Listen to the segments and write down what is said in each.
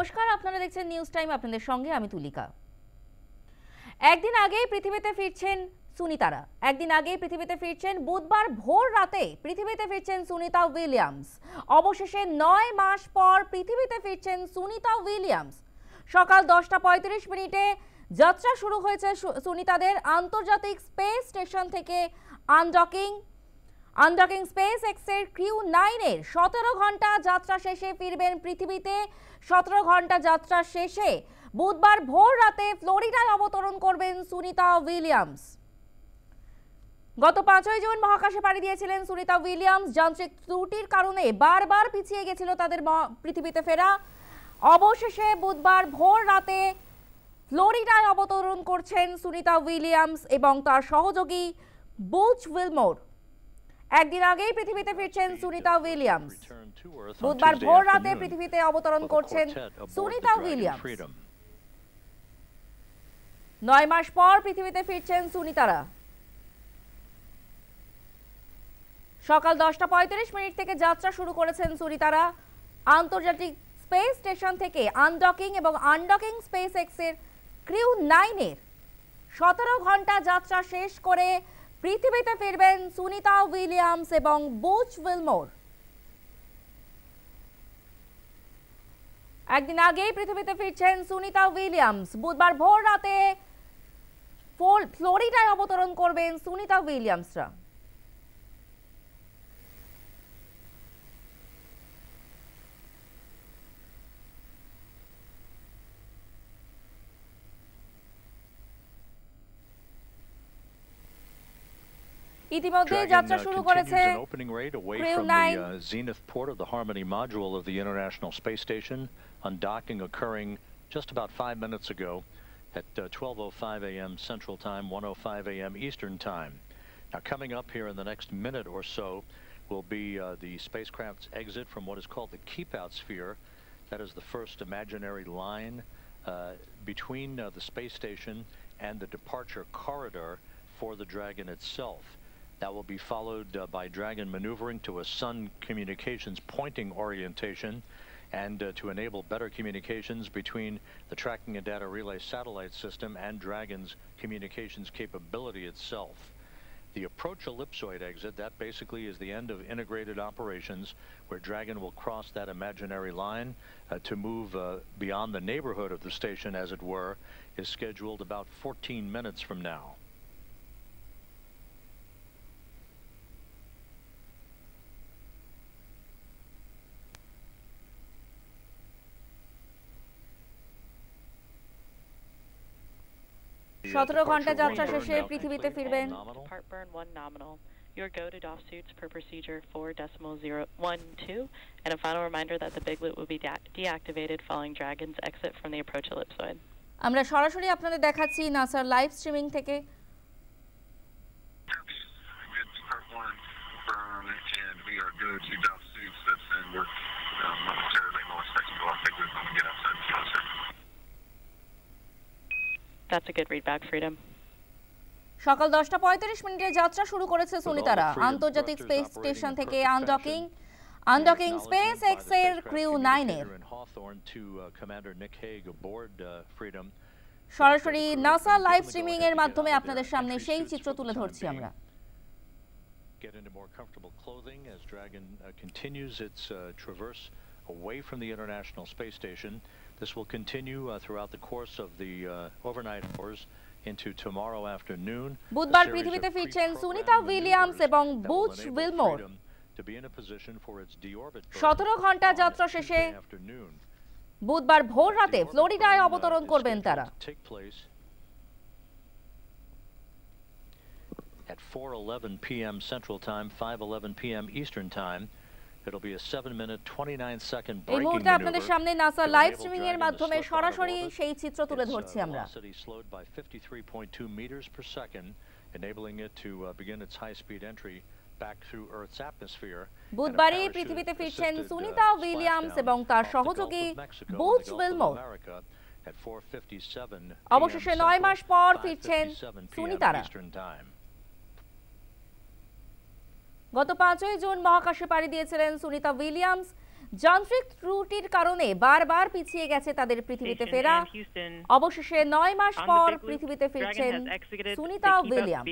নমস্কার, আপনারা দেখছেন নিউজ টাইম, আপনাদের সঙ্গে আমি তুলিকা। একদিন আগেই পৃথিবীতে ফিরছেন সুনিতারা। একদিন আগেই পৃথিবীতে ফিরছেন, বুধবার ভোর রাতে পৃথিবীতে ফিরছেন সুনিতা উইলিয়ামস। অবশেষে 9 মাস পর পৃথিবীতে ফিরছেন সুনিতা উইলিয়ামস। সকাল 10:35 যাত্রা শুরু হয়েছে সুনিতাদের আন্তর্জাতিক স্পেস স্টেশন থেকে আনডকিং স্পেস এক্সের ক্রিউ 9 এর 17 ঘন্টা যাত্রা শেষে ফিরবেন পৃথিবীতে। 17 ঘন্টা যাত্রা শেষে বুধবার ভোর রাতে ফ্লোরিডায় অবতরণ করবেন সুনিতা উইলিয়ামস। গত 5ই জুন মহাকাশে পাড়ি দিয়েছিলেন সুনিতা উইলিয়ামস। যান্ত্রিক ত্রুটির কারণে বারবার পিছিয়ে গেছিল তাদের পৃথিবীতে ফেরা। অবশেষে বুধবার ভোর রাতে ফ্লোরিডায় অবতরণ করছেন সুনিতা উইলিয়ামস এবং তার সহযোগী বুচ উইলমোর। একদিন আগেই পৃথিবীতে ফিরছেন সুনিতা উইলিয়ামস। বুধবার ভোর রাতে পৃথিবীতে অবতরণ করছেন সুনিতা উইলিয়ামস। 9 মাস পর পৃথিবীতে ফিরছেন সুনিতারা। সকাল 10:35 থেকে যাত্রা শুরু করেছেন সুনিতারা আন্তর্জাতিক স্পেস স্টেশন থেকে আনডকিং এবং আনডকিং স্পেস এক্সের ক্রিউ 9 এর 17 ঘন্টা যাত্রা শেষ করে পৃথিবীতে ফিরবেন সুনিতা উইলিয়ামস এবং বুচ উইলমোর। একদিন আগেই পৃথিবীতে ফিরছেন সুনিতা উইলিয়ামস। বুধবার ভোর রাতে ফ্লোরিডায় অবতরণ করবেন সুনিতা উইলিয়ামসরা। ইতিমধ্যে যাত্রা শুরু করেছে crew 9। Zenith port of the Harmony module of the International Space Station, undocking occurring just about 5 minutes ago at 12:05 a.m. Central Time, 1:05 a.m. Eastern Time. Now, coming up here in the next minute or so will be the spacecraft's exit from what is called the keep-out sphere. That is the first imaginary line between the space station and the departure corridor for the Dragon itself. That will be followed by Dragon maneuvering to a Sun communications pointing orientation and to enable better communications between the tracking and data relay satellite system and Dragon's communications capability itself. The approach ellipsoid exit, that basically is the end of integrated operations where Dragon will cross that imaginary line to move beyond the neighborhood of the station, as it were, is scheduled about 14 minutes from now. সতেরো ঘন্টা যাত্রা শেষে পৃথিবীতে ফিরবেন। Your go to DOF suits per procedure 4.012, and a final reminder that the big loop will be deactivated following Dragon's exit from the approach ellipsoid. আমরা সরাসরি আপনাদের দেখাচ্ছি নাসার লাইভ স্ট্রিমিং থেকে। That's a good readback, Freedom. সকাল 10:35 যাত্রা শুরু করেছে সুনিতারা আন্তর্জাতিক স্পেস স্টেশন থেকে আনডকিং স্পেস এক্স এর ক্রিউ 9 এর। সরাসরি নাসা লাইভ স্ট্রিমিং এর মাধ্যমে আপনাদের সামনে সেই চিত্র তুলে ধরছি আমরা। Get into more comfortable clothing as Dragon continues its traverse away from the International Space Station. This will continue throughout the course of the overnight hours into tomorrow afternoon. বুধবার পৃথিবীতে ফিরছেন সুনিতা উইলিয়ামস এবং বুচ উইলমোর। 17 ঘন্টা যাত্রা শেষে বুধবার ভোর রাতে ফ্লোরিডায় অবতরণ করবেন তারা। At 4:11 p.m. Central Time, 5:11 p.m. Eastern Time. It'll be a 7-minute 29-second braking maneuver. এই মুহূর্তে আপনাদের সামনে নাসা লাইভ স্ট্রিমিং এর মাধ্যমে সরাসরি সেই চিত্র তুলে ধরছি আমরা। Slowed by 53.2 meters per second, enabling it to begin its high-speed entry back through Earth's atmosphere. বুধবারই পৃথিবীতে ফিরছেন সুনিতা উইলিয়ামস এবং তার সহযোগী বুচ উইলমোর। অবশেষে 9 মাস পর ফিরছেন সুনিতারা। গত 5ই জুন মহাকাশে পাড়ি দিয়েছিলেন সুনিতা উইলিয়ামস। যান্ত্রিক ত্রুটির কারণে বারবার পিছিয়ে গেছে তাদের পৃথিবীতে ফেরা। অবশেষে 9 মাস পর পৃথিবীতে ফিরছেন সুনিতা উইলিয়ামস।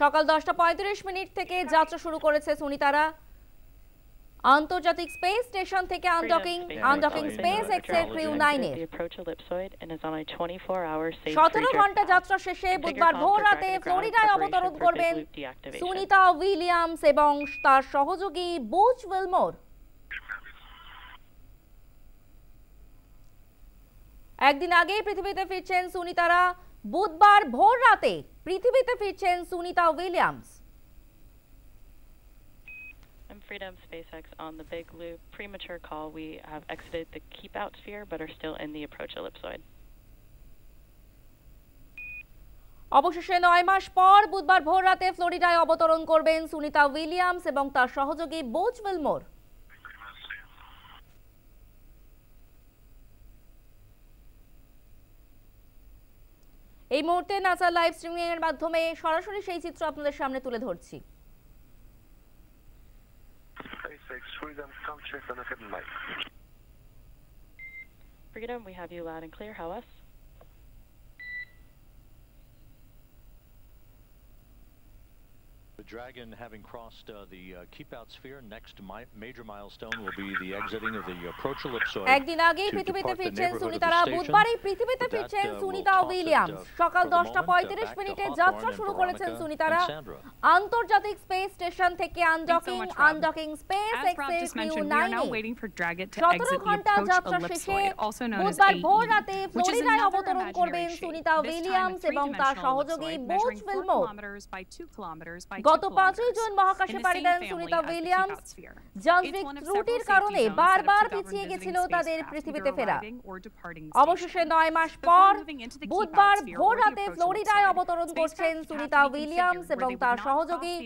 সকাল 10:35 থেকে যাত্রা শুরু করেছে সুনিতারা। আন্তর্জাতিক স্পেস স্টেশন থেকে আনডকিং SpaceX এর ক্রিউ 9 এর 17 ঘন্টা যাত্রা শেষে বুধবার ভোর রাতে ফ্লোরিডায় অবতরণ করবেন সুনিতা উইলিয়ামস এবং তার সহযোগী বুচ উইলমোর। একদিন আগেই পৃথিবীতে ফিরছেন সুনিতারা। বুধবার ভোর রাতে পৃথিবীতে ফিরছেন Sunita Williams. Freedom SpaceX on the big loop premature call. We have exited the keep out sphere but are still in the approach ellipsoid. অবশেষে 9 মাস পর বুধবার ভোর রাতে ফ্লোরিডায় অবতরণ করবেন সুনিতা উইলিয়ামস এবং তার সহযোগী বুচ উইলমোর। এই মুহূর্তে নাসা লাইভ স্ট্রিমিং এর মাধ্যমে সরাসরি সেই চিত্র আপনাদের সামনে তুলে ধরছি। Freedom, we have you loud and clear. How us? The Dragon, having crossed the keep-out sphere, next major milestone will be the exiting of the approach ellipsoid. একদিন আগেই পৃথিবীতে ফিরছেন সুনিতারা। বুধবারই পৃথিবীতে ফিরছেন সুনিতা উইলিয়ামস। সকাল 10:35 যাত্রা শুরু করেছেন সুনিতারা। আন্তর্জাতিক স্পেস স্টেশন থেকে আনডকিং SpaceX এর ক্রিউ 9 17 ঘন্টা যাত্রা শেষে বুধবার ভোর রাতে ফ্লোরিডায় অবতরণ করবেন সুনিতা উইলিয়ামস এবং তার সহযোগী বুচ উইলমোর। গত 5 জুন মহাকাশে পাড়ি দেন সুনিতা উইলিয়ামস। যান্ত্রিক ত্রুটির কারণে বারবার পিছিয়ে গেছিল তাদের পৃথিবীতে ফেরা। অবশেষে 9 মাস পর বুধবার ভোর রাতে ফ্লোরিডায় অবতরণ করছেন সুনিতা উইলিয়ামস এবং তার সহযোগী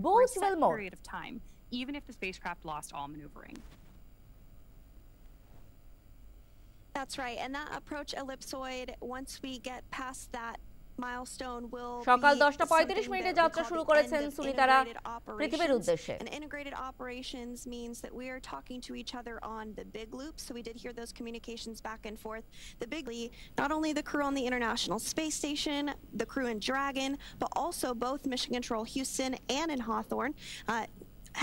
Butch Wilmore. Even if the spacecraft lost all maneuvering. That's right, and that approach ellipsoid, once we get past that milestone, will সকাল 10:35 যাত্রা শুরু করেছেন সুনিতারা পৃথিবীর উদ্দেশ্যে। And integrated operations means that we are talking to each other on the big loop, so we did hear those communications back and forth. The big loop, not only the crew on the International Space Station, the crew in Dragon, but also both Mission Control Houston and in Hawthorne.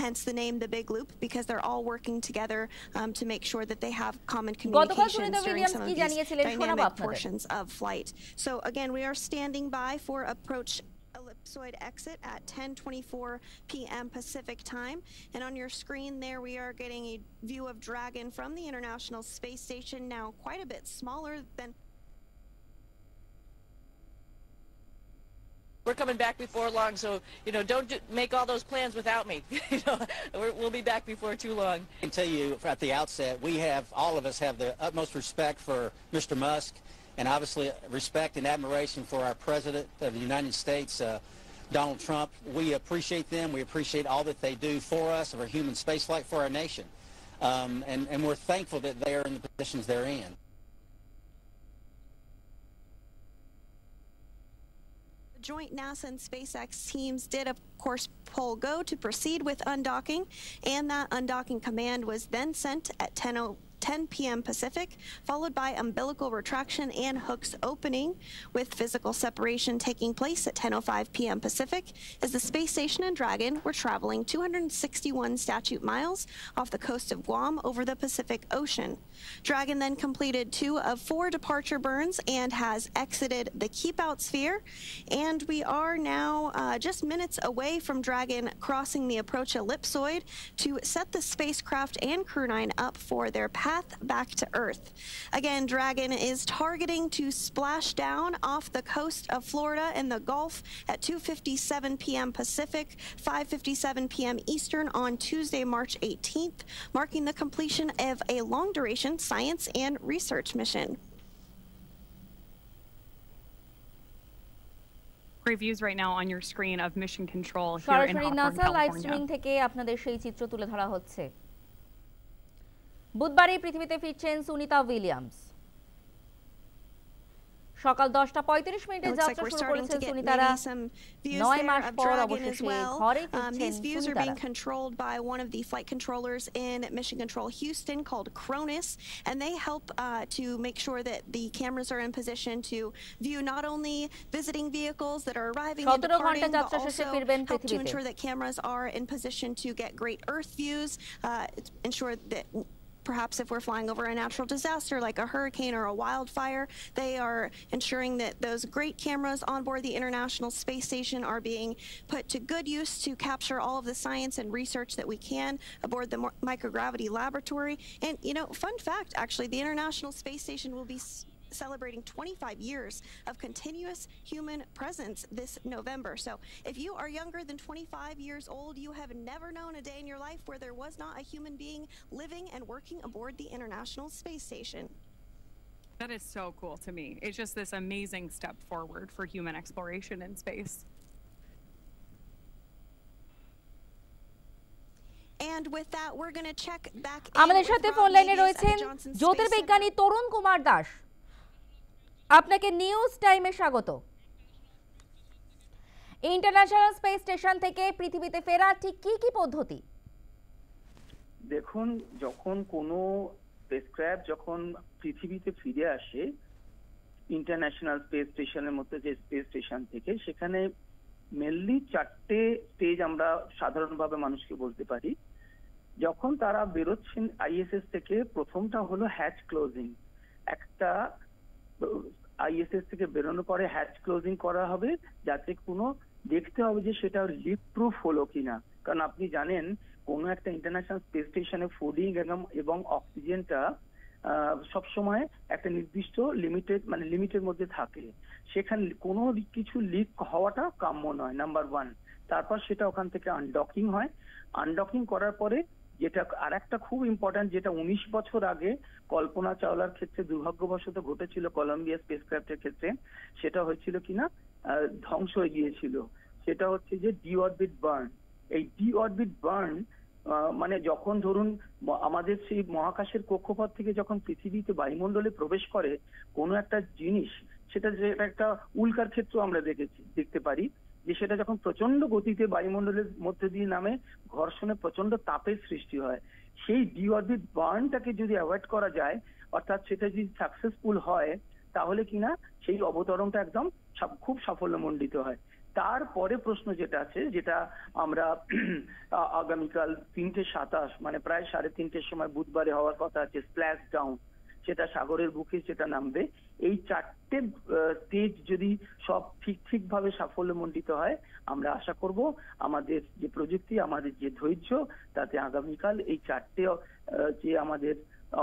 Hence the name the big loop, because they're all working together to make sure that they have common communications during some of these dynamic portions of flight. So again, we are standing by for approach ellipsoid exit at 10:24 p.m. Pacific time, and on your screen there we are getting a view of Dragon from the International Space Station, now quite a bit smaller than. We're coming back before long, so don't make all those plans without me. We'll be back before too long. I can tell you at the outset, all of us have the utmost respect for Mr. Musk, and obviously respect and admiration for our President of the United States, Donald Trump. We appreciate them. We appreciate all that they do for us, for human spaceflight, for our nation, and we're thankful that they are in the positions they're in. Joint NASA and SpaceX teams did, of course, poll go to proceed with undocking, and that undocking command was then sent at 10 p.m. Pacific, followed by umbilical retraction and hooks opening, with physical separation taking place at 10:05 p.m. Pacific, as the space station and Dragon were traveling 261 statute miles off the coast of Guam over the Pacific Ocean. Dragon then completed 2 of 4 departure burns and has exited the keep-out sphere, and we are now just minutes away from Dragon crossing the approach ellipsoid to set the spacecraft and Crew 9 up for their path back to Earth. Again, Dragon is targeting to splash down off the coast of Florida in the Gulf at 2:57 p.m. Pacific, 5:57 p.m. Eastern on Tuesday, March 18th, marking the completion of a long-duration science and research mission. Great views right now on your screen of Mission Control here in সরাসরি Hawthorne, NASA live California. Streaming থেকে আপনাদের সেই চিত্র তুলে ধরা হচ্ছে। বুধবারই পৃথিবীতে ফিরছেন সুনিতা উইলিয়ামস। সকাল 10:35 It looks like যাত্রা we're শুরু starting করেছেন to get সুনিতারা। maybe some views 9 there mass of পর Dragon as অবশেষে well. ঘরে ফিরছেন These views are being সুনিতারা। controlled by one of the flight controllers in Mission Control Houston called Cronus, and they help to make sure that the cameras are in position to view not only visiting vehicles that are arriving and 17 ঘন্টা departing, but যাত্রা শেষে also ফিরবেন help to পৃথিবীতে। ensure that cameras are in position to get great Earth views, ensure that perhaps if we're flying over a natural disaster like a hurricane or a wildfire, they are ensuring that those great cameras on board the International Space Station are being put to good use to capture all of the science and research that we can aboard the microgravity laboratory. And, you know, fun fact, actually, the International Space Station will be celebrating 25 years of continuous human presence this November. So if you are younger than 25 years old, you have never known a day in your life where there was not a human being living and working aboard the International Space Station. That is so cool to me. It's just this amazing step forward for human exploration in space. And with that, we're going to check back in আমাদের with সাথে Rob phone লাইনে Davies at the রয়েছেন Johnson Space জ্যোতির্বিজ্ঞানী Center. তরুণ কুমার দাস। আপনাকে news টাইমে স্বাগত। International space station থেকে পৃথিবীতে ফেরা ঠিক কি কি পদ্ধতি? দেখুন, যখন কোনো স্পেসক্রাফট যখন পৃথিবীতে ফিরে আসে ইন্টারন্যাশনাল স্পেস স্টেশনের মধ্যে যে স্পেস স্টেশন থেকে, সেখানে মেনলি 4টে স্টেজ আমরা সাধারণভাবে মানুষকে বলতে পারি। যখন তারা বেরোচ্ছেন আইএসএস থেকে, প্রথমটা হলো হ্যাচ ক্লোজিং। একটা আইএসএস থেকে বেরোনোর পরে হ্যাচ ক্লোজিং করা হবে, যাতে কোনো দেখতে হবে যে সেটা লিক প্রুফ হলো কিনা। কারণ আপনি জানেন কোনো একটা ইন্টারন্যাশনাল স্পেস স্টেশনে ফুডিং এবং অক্সিজেনটা সবসময় একটা নির্দিষ্ট লিমিটের মধ্যে থাকে। সেখানে কোনো কিছু লিক হওয়াটা কাম্য নয়, নাম্বার 1। তারপর সেটা ওখান থেকে আনডকিং হয়। আনডকিং করার পরে যেটা আর একটা খুব ইম্পর্টেন্ট, যেটা 19 বছর আগে কল্পনা চাওলার ক্ষেত্রে দুর্ভাগ্যবশত ঘটেছিল কলম্বিয়া স্পেসক্রাফটের ক্ষেত্রে, সেটা হয়েছিল কিনা ধ্বংস হয়ে গিয়েছিল। সেটা হচ্ছে যে ডিঅরবিট বার্ন। এই ডিঅরবিট বার্ন মানে যখন ধরুন আমাদের সেই মহাকাশের কক্ষপথ থেকে যখন পৃথিবীতে বায়ুমণ্ডলে প্রবেশ করে কোনো একটা জিনিস, সেটা যে একটা উল্কার ক্ষেত্র আমরা দেখতে পারি যে সেটা যখন প্রচন্ড গতিতে বায়ুমণ্ডলের মধ্যে দিয়ে নামে, ঘর্ষণে প্রচন্ড তাপের সৃষ্টি হয়। সেই ডিঅরবিট বার্নটাকে যদি অ্যাভয়েড করা যায়, অর্থাৎ সেটা যদি সাকসেসফুল হয়, তাহলে কিনা সেই অবতরণটা একদম খুব সাফল্যমণ্ডিত হয়। তারপরে প্রশ্ন যেটা আছে, যেটা আমরা আগামীকাল 3:27 মানে প্রায় 3:30 সময় বুধবারে হওয়ার কথা আছে, স্প্ল্যাশ ডাউন, সেটা সাগরের বুকে সেটা নামবে। এই 4টে স্টেজ যদি সব ঠিকভাবে সাফল্যমণ্ডিত হয়, আমরা আশা করব আমাদের যে প্রযুক্তি, আমাদের যে ধৈর্য, তাতে আগামীকাল এই 4টে যে আমাদের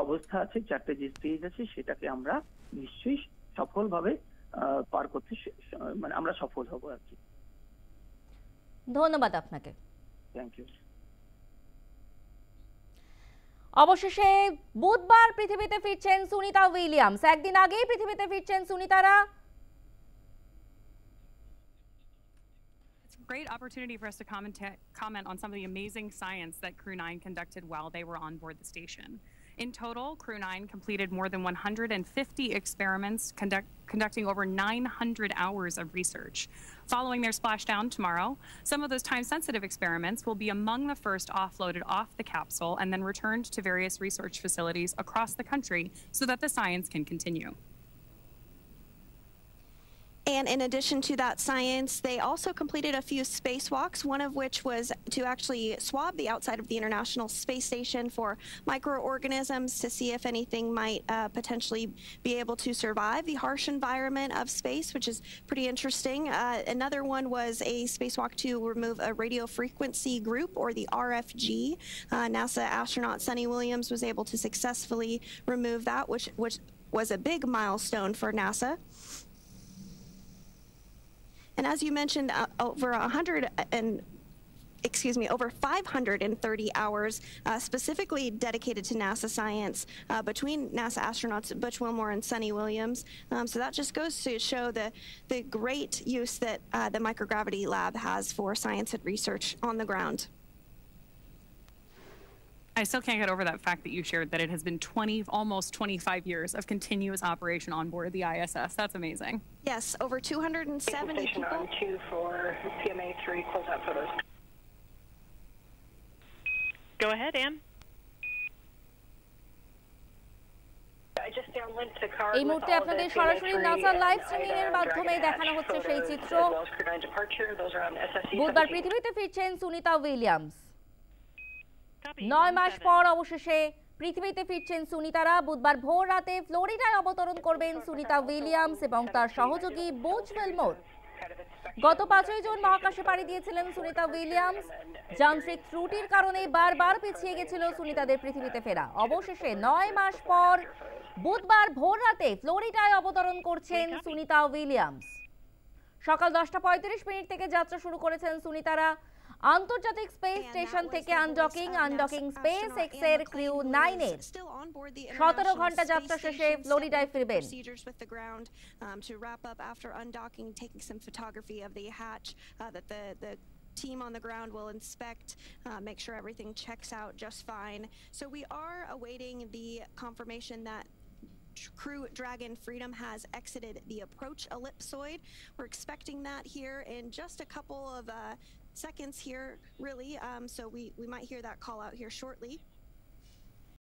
অবস্থা আছে, 4টে যে স্টেজ আছে, সেটাকে আমরা নিশ্চয়ই সফলভাবে পার করতে মানে আমরা সফল হব আর কি। ধন্যবাদ আপনাকে। Thank you. অবশেষে বুধবার পৃথিবীতে ফিরছেন সুনিতা উইলিয়ামস। একদিন আগেই পৃথিবীতে ফিরছেন সুনিতারা। It's a great opportunity for us to comment on some of the amazing science that Crew 9 conducted while they were on board the station. In total, Crew 9 completed more than 150 experiments, conducting over 900 hours of research. Following their splashdown tomorrow, some of those time-sensitive experiments will be among the first offloaded off the capsule and then returned to various research facilities across the country so that the science can continue. And in addition to that science, they also completed a few spacewalks, one of which was to actually swab the outside of the International Space Station for microorganisms to see if anything might potentially be able to survive the harsh environment of space, which is pretty interesting. Another one was a spacewalk to remove a radio frequency group, or the RFG. NASA astronaut Sunny Williams was able to successfully remove that, which was a big milestone for NASA. And as you mentioned, over 530 hours specifically dedicated to NASA science between NASA astronauts Butch Wilmore and Sunny Williams. So that just goes to show the great use that the microgravity lab has for science and research on the ground. I still can't get over that fact that you shared that it has been almost 25 years of continuous operation on board the ISS. That's amazing. Yes, over 270 people. On 2 for PMA 3 closeout photos. Go ahead, Ann. এই মুহূর্তে আপনাদের সরাসরি নাসার live streaming এর মাধ্যমে দেখানো হচ্ছে সেই চিত্র। বুধবার পৃথিবীতে ফিরছেন সুনিতা উইলিয়ামস। 9 মাস পর অবশেষে পৃথিবীতে ফিরছেন সুনিতারা। বুধবার ভোর রাতে ফ্লোরিডায় অবতরণ করবেন সুনিতা উইলিয়ামস এবং তার সহযোগী বুচ উইলমোর। গত 5ই জুন মহাকাশে পাড়ি দিয়েছিলেন সুনিতা উইলিয়ামস। যান্ত্রিক ত্রুটির কারণে বারবার পিছিয়ে গেছিল সুনিতাদের পৃথিবীতে ফেরা। অবশেষে 9 মাস পর বুধবার ভোর রাতে ফ্লোরিডায় অবতরণ করছেন সুনিতা উইলিয়ামস। সকাল 10:35 মিনিট থেকে যাত্রা শুরু করেছেন সুনিতারা। আন্তর্জাতিক স্পেস স্টেশন থেকে আনডকিং স্পেস এক্স এর ক্রিউ 9 এর 17 ঘন্টা যাত্রা শেষে ফ্লোরিডায় ফিরবেন। Team on the ground will inspect, make sure everything checks out just fine. So we are awaiting the confirmation that Crew Dragon Freedom has exited the approach ellipsoid. We're expecting that here in just a couple of seconds here, really. So we might hear that call out here shortly.